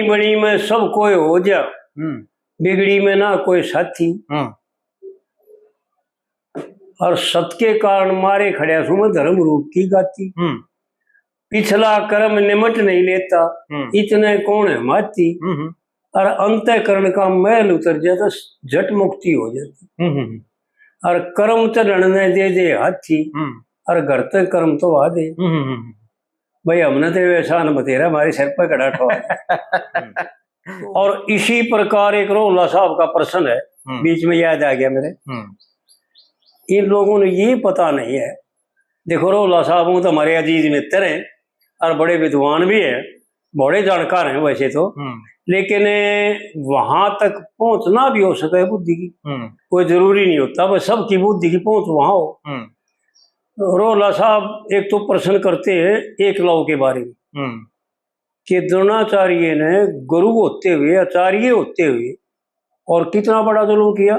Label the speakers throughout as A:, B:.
A: बनी बनी में सब कोई हो जा, बिगड़ी में ना कोई साथी। और सत के कारण मारे खड़िया सुम धर्म रूप की गाती। पिछला कर्म निमट नहीं लेता, इतने कौन है माती। और अंतःकरण का मैल उतर जाता, झट मुक्ति हो जाती। और कर्म तो रणने दे दे हाथी, और घर तक कर्म तो आ दे। भाई हमने तो वैसा न बतेरा, हमारे सिर पर कड़ा ठोआ। और इसी प्रकार एक रोला साहब का प्रश्न है, बीच में याद आ गया मेरे। इन लोगों ने ये पता नहीं है, देखो रोला साहब तो हमारे अजीज मित्र हैं और बड़े विद्वान भी हैं, बड़े जानकार हैं वैसे तो, लेकिन वहां तक पहुंचना भी हो सके बुद्धि की कोई जरूरी नहीं होता, बस सबकी बुद्धि की पहुंच वहां हो। रोला साहब एक तो प्रश्न करते हैं एकलव के बारे में कि द्रोणाचार्य ने गुरु होते हुए, आचार्य होते हुए और कितना बड़ा जुल्म किया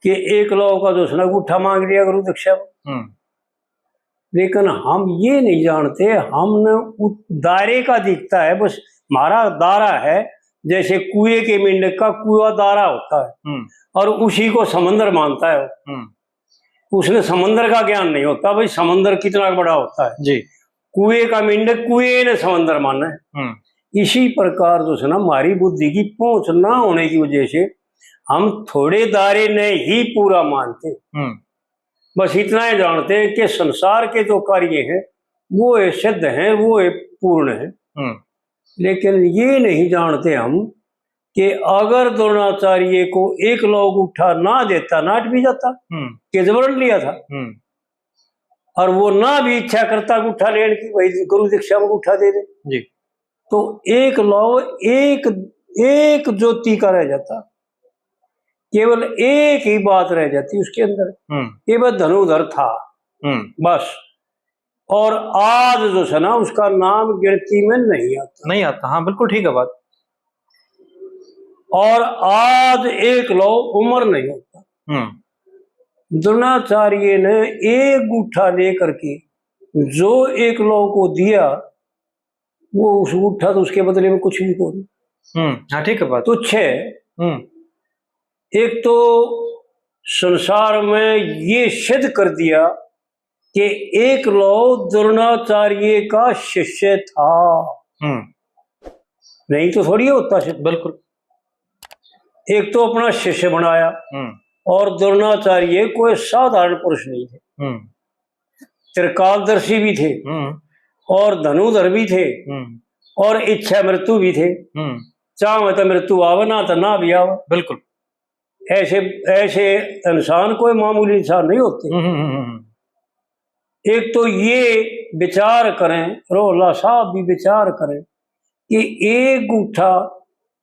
A: कि एकलव का जो अंगूठा मांग लिया गुरु दीक्षा। लेकिन हम ये नहीं जानते, हमने दायरे का दिखता है, बस हमारा दायरा है जैसे कुएं के मेंढक का कुआ दायरा होता है, और उसी को समंदर मानता है। उसने समंदर का ज्ञान नहीं होता, भाई समंदर कितना बड़ा होता है जी। कुएं का मेंढक कुएं ने समंदर माना है। इसी प्रकार जो है ना, हमारी बुद्धि की पहुंच ना होने की वजह से हम थोड़े दायरे ने ही पूरा मानते। बस इतना ही जानते हैं कि संसार के जो कार्य हैं वो सिद्ध हैं, वो पूर्ण है। लेकिन ये नहीं जानते हम कि अगर द्रोणाचार्य को एकलव उठा ना देता, नाट भी जाता कि जबरन लिया था, और वो ना भी इच्छा करता उठा लेने की, वही गुरु दीक्षा में उठा दे दे जी, तो एकलव एक ज्योति का रह जाता, केवल एक ही बात रह जाती उसके अंदर, केवल धनुधर था बस। और आज जो है ना, उसका नाम गिनती में नहीं आता।
B: हाँ बिल्कुल ठीक है बात।
A: और आज एकलव उम्र नहीं होता। द्रोणाचार्य ने एक गुठा लेकर के जो एकलव को दिया, वो उस गुठा तो उसके बदले में कुछ भी कोई।
B: हाँ ठीक है बात।
A: तुच्छ है। एक तो संसार में ये सिद्ध कर दिया कि एकलव द्रोणाचार्य का शिष्य था, नहीं तो थोड़ी होता शिष्य।
B: बिल्कुल।
A: एक तो अपना शिष्य बनाया, और द्रोणाचार्य कोई साधारण पुरुष नहीं थे, त्रिकालदर्शी भी थे, और धनुधर भी थे, और इच्छा मृत्यु भी थे। चाहे तो मृत्यु आवे, ना तो ना भी आवे।
B: बिल्कुल।
A: ऐसे इंसान कोई मामूली इंसान नहीं होते। एक तो ये विचार करें, रोला साहब भी विचार करें कि एक गुठा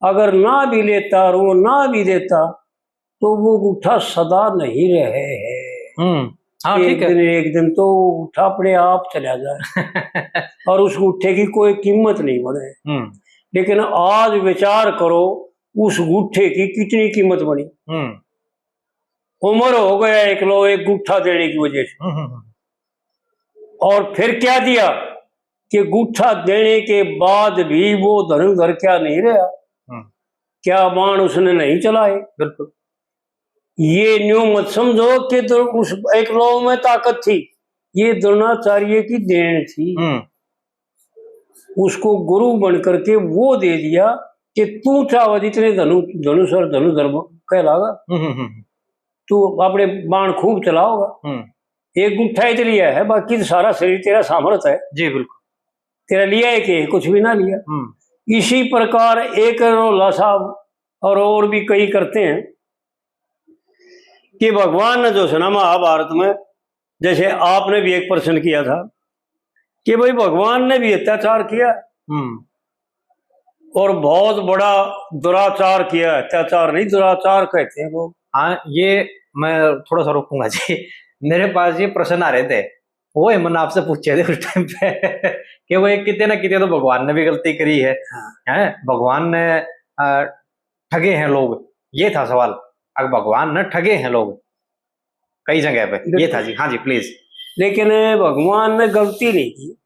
A: अगर ना भी लेता और वो ना भी देता तो वो गुठा सदा नहीं रहे है।
B: हाँ,
A: एक दिन तो गुठा अपने आप चला जाए और उस गुठे की कोई कीमत नहीं बने। लेकिन आज विचार करो, उस गुठे की कितनी कीमत बनी। उम्र हो गया एकलव एक गुठा देने की वजह से। और फिर क्या दिया कि गुठा देने के बाद भी वो धनुधर क्या नहीं रहा, क्या बाण उसने नहीं चलाए।
B: बिल्कुल।
A: ये न्यू मत समझो कि उस एकलव में ताकत थी, ये द्रोणाचार्य की देन थी। उसको गुरु बन करके वो दे दिया कि तू चाहो जितने धनुष और धनुधर कहलागा, तू अपने बाण खूब चलाओगा। एक गुठा ही लिया है, बाकी तो सारा शरीर तेरा सामर्थ्य है
B: जी। बिल्कुल।
A: तेरा लिया है कि कुछ भी ना लिया। इसी प्रकार एक रोला साहब और भी कई करते हैं कि भगवान ने जो सुना महाभारत में, जैसे आपने भी एक प्रश्न किया था कि भाई भगवान ने भी अत्याचार किया और बहुत बड़ा दुराचार किया। अत्याचार नहीं, दुराचार कहते हैं लोग।
B: हाँ, ये मैं थोड़ा सा रोकूंगा जी। मेरे पास ये प्रश्न आ रहे थे, वो मैंने आपसे पूछे थे उस टाइम पे कि वो कितने ना कितने तो भगवान ने भी गलती करी है। हैं भगवान ने ठगे हैं लोग, ये था सवाल। अगर भगवान ने ठगे हैं लोग कई जगह पे, ये था जी। हाँ जी प्लीज।
A: लेकिन भगवान ने गलती नहीं की।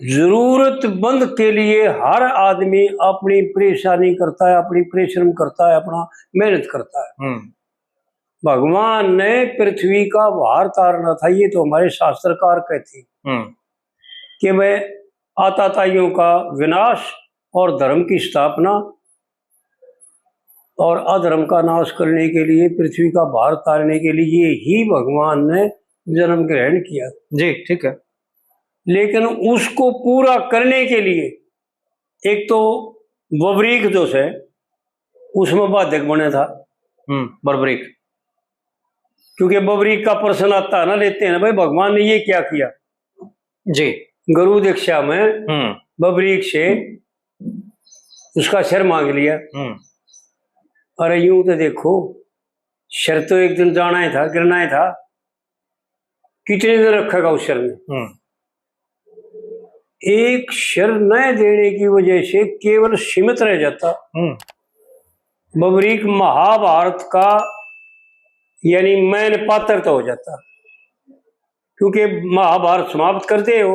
A: जरूरतमंद के लिए हर आदमी अपनी परेशानी करता है, अपनी परिश्रम करता है, अपना मेहनत करता है। भगवान ने पृथ्वी का भार तारना था, ये तो हमारे शास्त्रकार कहते कि वह आताताइयों का विनाश और धर्म की स्थापना और अधर्म का नाश करने के लिए, पृथ्वी का भार तारने के लिए ही भगवान ने जन्म ग्रहण किया।
B: जी ठीक है।
A: लेकिन उसको पूरा करने के लिए एक तो बबरीक दोष है, उसमें बाधक बना था।
B: बर्बरीक,
A: क्योंकि बबरीक का प्रश्न आता है ना, लेते हैं ना भाई भगवान ने ये क्या किया।
B: जी।
A: गुरु दीक्षा में बबरीक से उसका सिर मांग लिया। अरे यूं तो देखो, सिर तो एक दिन जाना ही था, गिरना ही था, कितने दिन रखेगा उस सिर में। एक सिर न देने की वजह से केवल सीमित रह जाता। बबरीक महाभारत का यानी मैन पात्र तो हो जाता, क्योंकि महाभारत समाप्त करते हो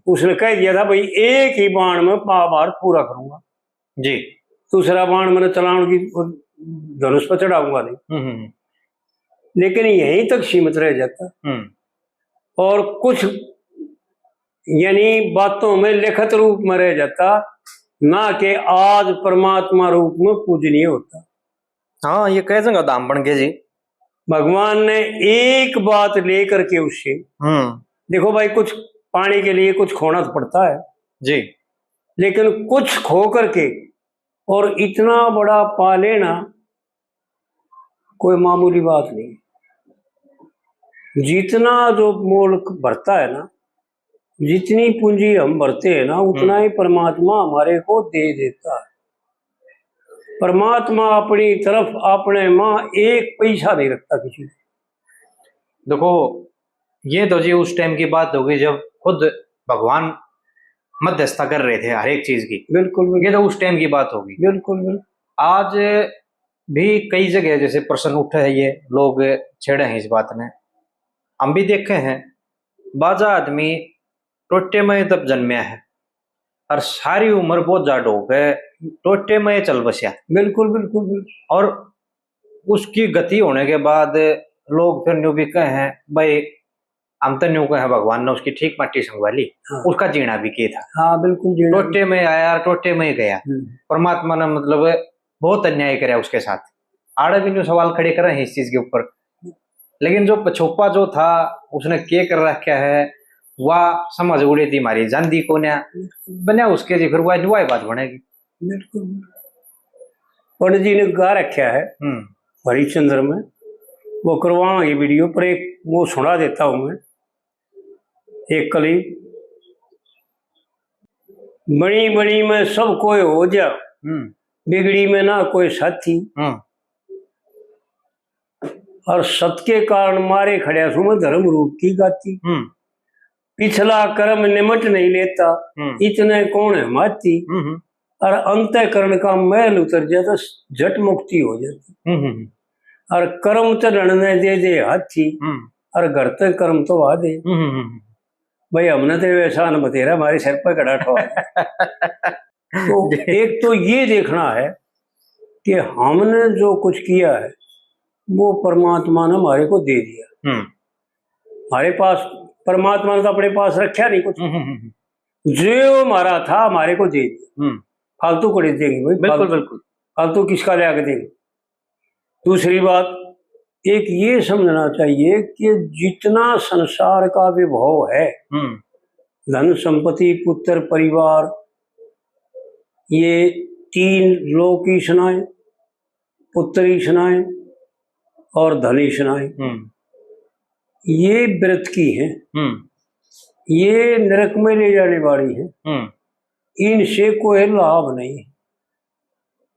A: उसने कह दिया था भाई एक ही बाण में महाभारत पूरा करूंगा
B: जी।
A: दूसरा बाण मैंने चलाने की धनुष पर चढ़ाऊंगा नहीं। लेकिन यहीं तक सीमित रह जाता और कुछ यानी बातों में लिखित रूप में रह जाता, ना कि आज परमात्मा रूप में पूजनीय होता।
B: हाँ, ये कह दूंगा दाम बन गए जी।
A: भगवान ने एक बात लेकर के उससे, देखो भाई कुछ पाने के लिए कुछ खोना तो पड़ता है
B: जी,
A: लेकिन कुछ खो करके और इतना बड़ा पा लेना कोई मामूली बात नहीं। जितना जो मोल भरता है ना, जितनी पूंजी हम भरते हैं ना, उतना ही परमात्मा हमारे को दे देता है। परमात्मा अपनी तरफ अपने माँ एक पैसा नहीं रखता किसी से।
B: देखो ये तो जी उस टाइम की बात होगी जब खुद भगवान मध्यस्थता कर रहे थे हर एक चीज की।
A: बिल्कुल,
B: ये तो उस टाइम की बात होगी।
A: बिल्कुल।
B: आज भी कई जगह जैसे प्रश्न उठे है, ये लोग छेड़े हैं इस बात में। हम भी देखे हैं, बाजा आदमी टोटे में तब जन्मया है और सारी उम्र बहुत जाट हो गए टोटे में चल बसिया।
A: बिल्कुल।
B: और उसकी गति होने के बाद लोग फिर न्यू भी कहे हैं भाई हम तो न्यू कहे भगवान ने उसकी ठीक मट्टी संगवाली। हाँ। उसका जीना भी किया था।
A: हाँ बिल्कुल,
B: टोटे में आया टोटे में गया। परमात्मा ने मतलब बहुत अन्याय कराया उसके साथ। आड़े भी न्यू सवाल खड़े कर रहे हैं इस चीज के ऊपर, लेकिन जो पछोपा जो था उसने क्या कर रखा है वह समझ उड़ी थी हमारी जानदी को बना उसके जी, फिर वह बात बनेगी।
A: बिल्कुल। पंडित जी ने गा रखा है हरिश्चंद्र में, वो करवाएंगे वीडियो पर, एक वो सुना देता हूं मैं। एक कली बड़ी बड़ी में सब कोई हो जा, बिगड़ी में ना कोई साथी, और सत के कारण मारे खड़े सु में धर्म रूप की गाती। पिछला कर्म निमट नहीं लेता, इतने कौन है माती, और अंतःकरण का मैल उतर जाता, झट मुक्ति हो जाती। और कर्म तो रणने दे हाथी, और घर तक कर्म तो आ दे। भाई हमने तो ऐसा न बतेरा हमारे सिर पर कड़ा ठोआ। तो एक तो ये देखना है कि हमने जो कुछ किया है वो परमात्मा ने हमारे को दे दिया। हमारे पास परमात्मा ने तो अपने पास रखा नहीं कुछ, जो हमारा था हमारे को दे दिया। फालतू को देंगे भाई, बिल्कुल। फालतू किसका ले आके देंगे। दूसरी बात एक ये समझना चाहिए कि जितना संसार का विभव है, धन संपत्ति पुत्र परिवार, ये तीन लोक ही सुनाए, पुत्र ही सुनाए और धन ही सुनाए, ये व्रत की है, ये नरक में ले जाने वाली है, इनसे कोई लाभ नहीं।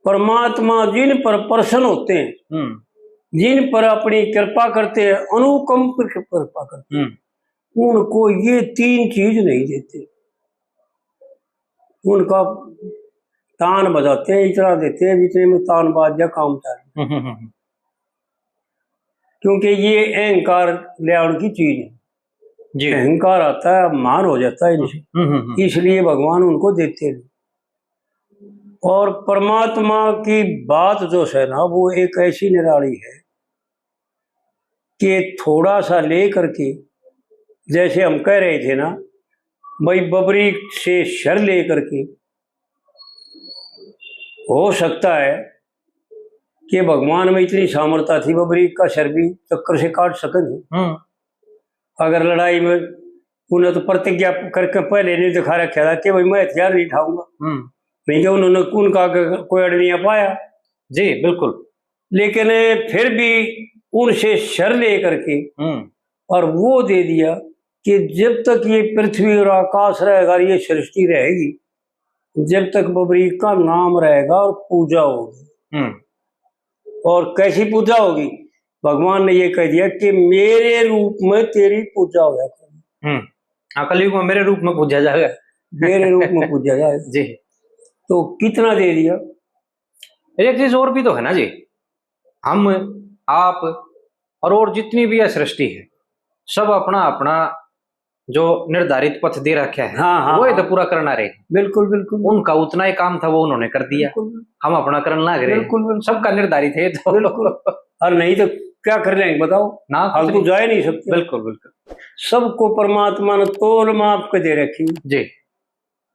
A: परमात्मा जिन पर प्रसन्न होते हैं, जिन पर अपनी कृपा करते हैं, अनुकंप कृपा करते हैं, उनको ये तीन चीज नहीं देते। उनका तान बजाते हैं, इतना देते हैं जितने में तान बाजा काम चाहिए। क्योंकि ये अहंकार ले की चीज है।
B: जी।
A: अहंकार आता है, मान हो जाता है इनसे, इसलिए भगवान उनको देते नहीं। और परमात्मा की बात जो है ना, वो एक ऐसी निराली है कि थोड़ा सा ले करके, जैसे हम कह रहे थे ना भाई, बबरी से शर ले करके हो सकता है कि भगवान में इतनी सामर्थ्य थी, बबरी का शर भी चक्कर से काट सकेंगे। अगर लड़ाई में उन्हें तो प्रतिज्ञा करके पहले नहीं दिखा रखा था कि भाई मैं हथियार नहीं उठाऊंगा, नहीं कि उन्होंने उनका कोई अड़ नहीं पाया।
B: जी बिल्कुल।
A: लेकिन फिर भी उनसे शर ले करके और वो दे दिया कि जब तक ये पृथ्वी और आकाश रहेगा, ये सृष्टि रहेगी, जब तक बबरी का नाम रहेगा और पूजा होगी। और कैसी पूजा होगी? भगवान ने ये कह दिया कि मेरे रूप में तेरी पूजा होगा।
B: कलयुग में मेरे रूप में पूजा जाएगा,
A: मेरे रूप में पूजा जाएगा।
B: जी।
A: तो कितना दे दिया।
B: एक चीज और भी तो है ना जी, हम आप और जितनी भी है सृष्टि है, सब अपना अपना जो निर्धारित पथ दे रखा है,
A: हाँ,
B: वो तो पूरा करना रहे।
A: बिल्कुल बिल्कुल।
B: उनका उतना ही काम था, वो उन्होंने कर दिया, हम अपना करना लग रहे।
A: बिल्कुल
B: सबका निर्धारित है तो।
A: बिल्कुल। और नहीं तो क्या कर लेंगे बताओ
B: ना,
A: हम तो जा ही नहीं सकते।
B: बिल्कुल बिल्कुल।
A: सबको परमात्मा ने तोल माप के दे रखी
B: जी।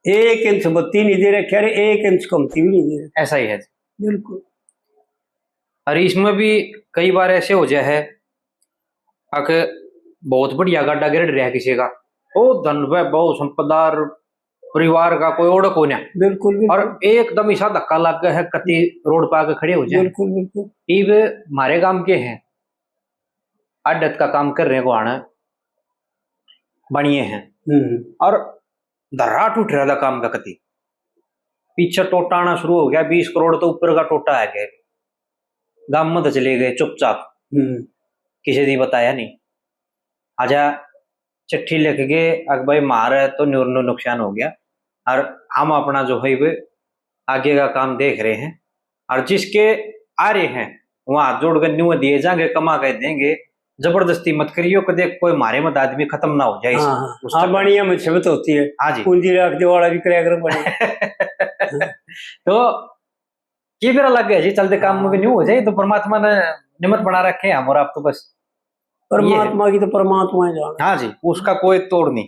A: 1 इंच बत्ती नहीं दे रखी, अरे 1 इंच कमती भी नहीं दे रखी।
B: ऐसा ही है
A: बिल्कुल।
B: अरे इसमें भी कई बार ऐसे हो जाए है, अगर बहुत बढ़िया गाड्डा गिर रहा है किसी का, ओ धन बहुत संपदार परिवार का कोई ओढ़ को ना,
A: बिल्कुल।
B: और एकदम ऐसा धक्का लग गया है, कति रोड पर आके खड़े हो जाए।
A: बिल्कुल बिल्कुल।
B: इब हमारे गांव के हैं, आडत का काम कर रहे हैं, गुआना बनिए हैं, और धर्रा टूट रहा था काम का, कति पीछे टोटा आना शुरू हो गया, 20 करोड़ तो ऊपर का टोटा आ गया। गांव में तो चले गए चुपचाप, किसी ने बताया नहीं। आजा चिट्ठी लिख के अग भाई मारे तो न्यूर नुकसान हो गया, और हम अपना जो है वो आगे का काम देख रहे हैं, और जिसके आ रहे हैं वहां हाथ जोड़ कर न्यू दिए जाएंगे, कमा के देंगे। जबरदस्ती मत करियो कि देख कोई मारे मत आदमी खत्म ना हो जाए।
A: हाँ, बढ़िया मुसीबत होती है।
B: हाँ जी,
A: पूंजी रख दो वाला भी करे
B: तो ये मेरा लग गया जी, चलते काम में भी न्यू हो जाए तो परमात्मा ने निमत बना रखे हैं हम और आप, तो बस
A: परमात्मा की तो परमात्मा जान।
B: हाँ जी, उसका कोई तोड़ नहीं।